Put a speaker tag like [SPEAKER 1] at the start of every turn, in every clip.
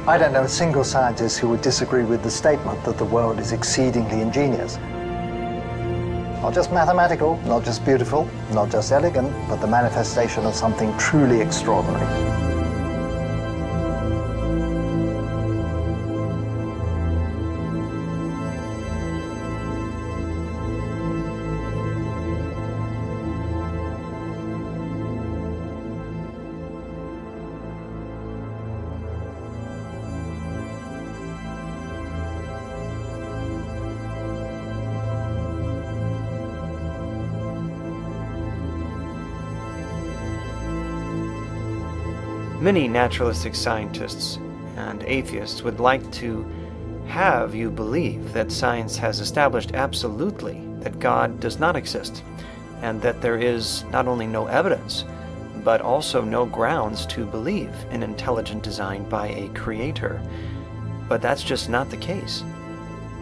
[SPEAKER 1] I don't know a single scientist who would disagree with the statement that the world is exceedingly ingenious. Not just mathematical, not just beautiful, not just elegant, but the manifestation of something truly extraordinary.
[SPEAKER 2] Many naturalistic scientists and atheists would like to have you believe that science has established absolutely that God does not exist, and that there is not only no evidence, but also no grounds to believe in intelligent design by a creator. But that's just not the case.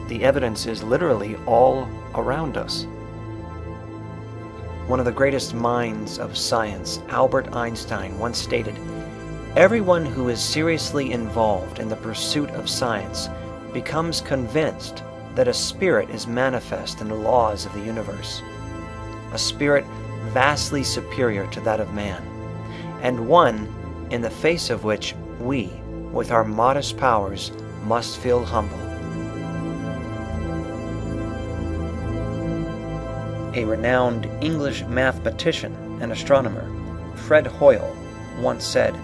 [SPEAKER 2] The evidence is literally all around us. One of the greatest minds of science, Albert Einstein, once stated, "Everyone who is seriously involved in the pursuit of science becomes convinced that a spirit is manifest in the laws of the universe, a spirit vastly superior to that of man, and one in the face of which we, with our modest powers, must feel humble." A renowned English mathematician and astronomer, Fred Hoyle, once said,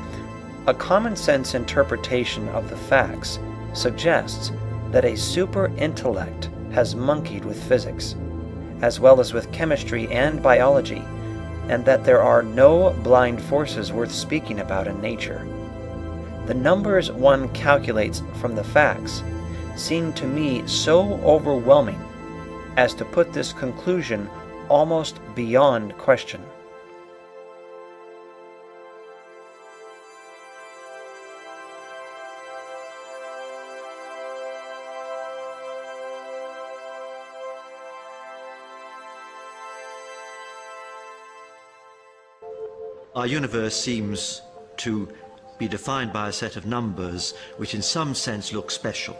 [SPEAKER 2] "A common-sense interpretation of the facts suggests that a super-intellect has monkeyed with physics, as well as with chemistry and biology, and that there are no blind forces worth speaking about in nature. The numbers one calculates from the facts seem to me so overwhelming as to put this conclusion almost beyond question."
[SPEAKER 3] Our universe seems to be defined by a set of numbers which in some sense look special.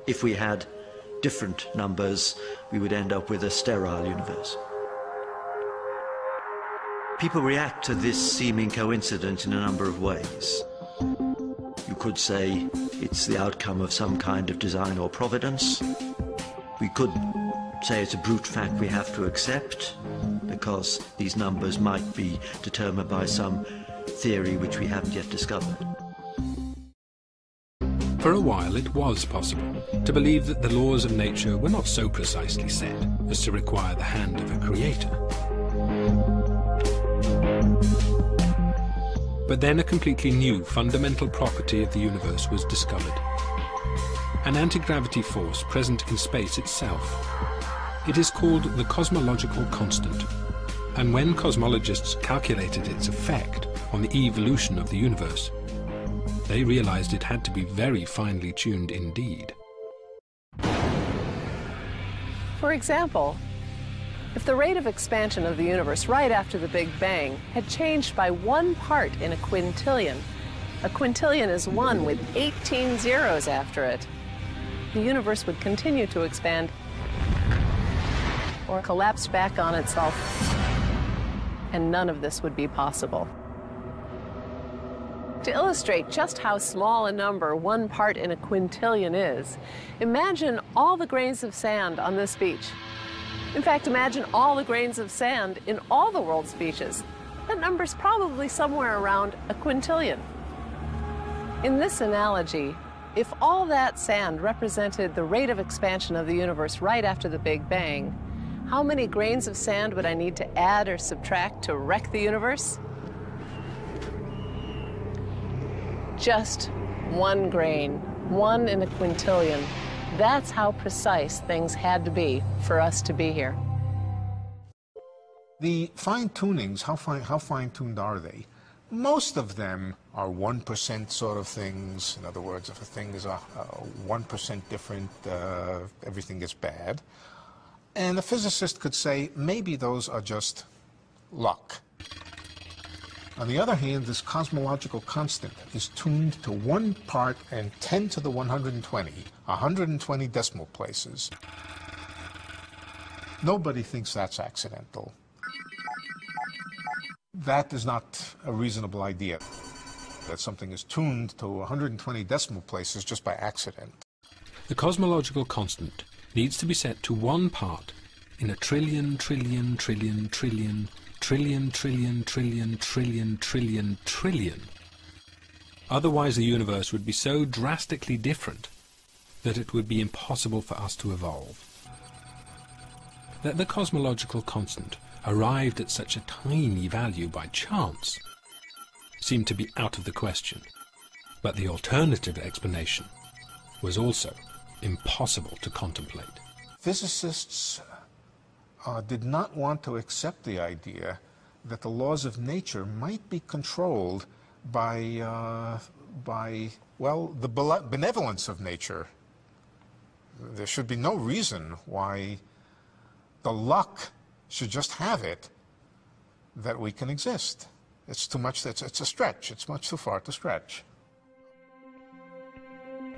[SPEAKER 3] If we had different numbers, we would end up with a sterile universe. People react to this seeming coincidence in a number of ways. You could say it's the outcome of some kind of design or providence. We could say it's a brute fact we have to accept, because these numbers might be determined by some theory which we haven't yet discovered.
[SPEAKER 4] For a while it was possible to believe that the laws of nature were not so precisely set as to require the hand of a creator. But then a completely new fundamental property of the universe was discovered. An anti-gravity force present in space itself. It is called the cosmological constant, and when cosmologists calculated its effect on the evolution of the universe, they realized it had to be very finely tuned indeed.
[SPEAKER 5] For example, if the rate of expansion of the universe right after the Big Bang had changed by 1 part in a quintillion is 1 with 18 zeros after it, the universe would continue to expand or collapse back on itself, and none of this would be possible. To illustrate just how small a number 1 part in a quintillion is, imagine all the grains of sand on this beach. In fact, imagine all the grains of sand in all the world's beaches. That number's probably somewhere around a quintillion. In this analogy, if all that sand represented the rate of expansion of the universe right after the Big Bang, how many grains of sand would I need to add or subtract to wreck the universe? Just 1 grain, 1 in a quintillion. That's how precise things had to be for us to be here.
[SPEAKER 6] The fine-tunings, how fine-tuned are they? Most of them are 1% sort of things. In other words, if a thing is 1% different, everything is bad. And a physicist could say, maybe those are just luck. On the other hand, this cosmological constant is tuned to 1 part and 10 to the 120, 120 decimal places. Nobody thinks that's accidental. That is not a reasonable idea, that something is tuned to 120 decimal places just by accident.
[SPEAKER 4] The cosmological constant needs to be set to 1 part in a trillion, trillion, trillion, trillion, trillion, trillion, trillion, trillion, trillion, trillion. Otherwise the universe would be so drastically different that it would be impossible for us to evolve. That the cosmological constant arrived at such a tiny value by chance seemed to be out of the question, but the alternative explanation was also impossible to contemplate.
[SPEAKER 6] Physicists did not want to accept the idea that the laws of nature might be controlled by well, the benevolence of nature. There should be no reason why the luck should just have it that we can exist. It's too much, it's a stretch. It's much too far to stretch.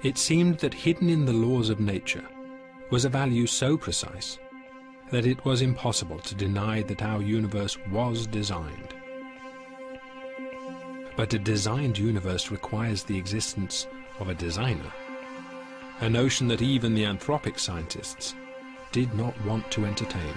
[SPEAKER 4] It seemed that hidden in the laws of nature was a value so precise that it was impossible to deny that our universe was designed. But a designed universe requires the existence of a designer, a notion that even the anthropic scientists did not want to entertain.